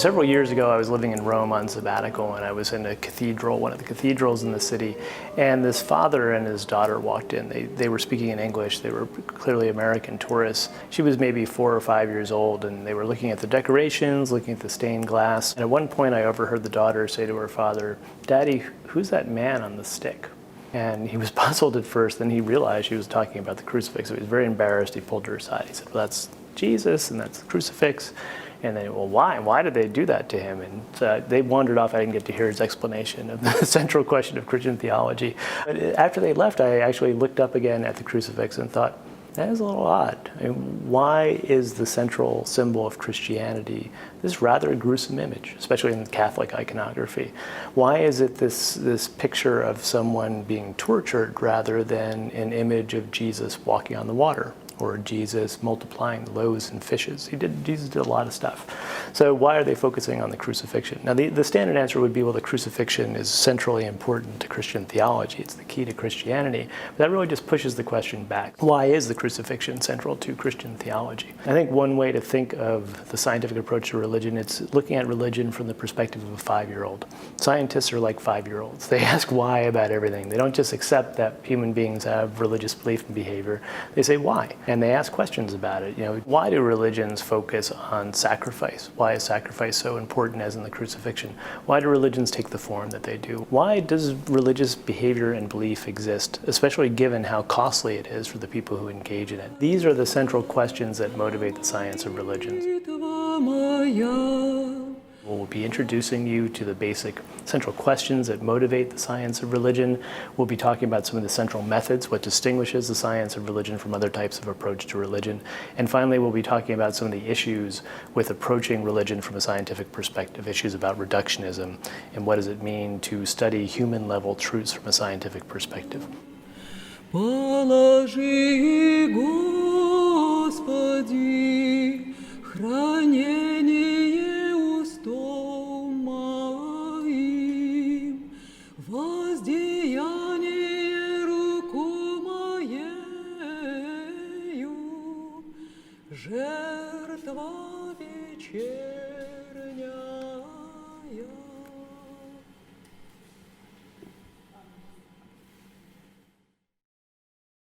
Several years ago, I was living in Rome on sabbatical, and I was in a cathedral, one of the cathedrals in the city, and this father and his daughter walked in. They were speaking in English. They were clearly American tourists. She was maybe 4 or 5 years old, and they were looking at the decorations, looking at the stained glass. And at one point, I overheard the daughter say to her father, "Daddy, who's that man on the stick?" And he was puzzled at first, then he realized she was talking about the crucifix. So he was very embarrassed. He pulled her aside. He said, "Well, that's Jesus, and that's the crucifix." And then, well, why? Why did they do that to him? And they wandered off. I didn't get to hear his explanation of the central question of Christian theology. But after they left, I actually looked up again at the crucifix and thought, that is a little odd. I mean, why is the central symbol of Christianity this rather gruesome image, especially in Catholic iconography? Why is it this picture of someone being tortured rather than an image of Jesus walking on the water, or Jesus multiplying the loaves and fishes? Jesus did a lot of stuff. So why are they focusing on the crucifixion? Now, the standard answer would be, well, the crucifixion is centrally important to Christian theology. It's the key to Christianity. But that really just pushes the question back. Why is the crucifixion central to Christian theology? I think one way to think of the scientific approach to religion, it's looking at religion from the perspective of a 5-year-old. Scientists are like 5-year-olds. They ask why about everything. They don't just accept that human beings have religious belief and behavior. They say why, and they ask questions about it. Why do religions focus on sacrifice? Why is sacrifice so important as in the crucifixion? Why do religions take the form that they do? Why does religious behavior and belief exist, especially given how costly it is for the people who engage in it? These are the central questions that motivate the science of religions. We'll be introducing you to the basic central questions that motivate the science of religion. We'll be talking about some of the central methods, what distinguishes the science of religion from other types of approach to religion. And finally, we'll be talking about some of the issues with approaching religion from a scientific perspective, issues about reductionism, and what does it mean to study human-level truths from a scientific perspective. Положи, Господи, хранение устом моим, воздаяние руку моею, жертва вечерняя.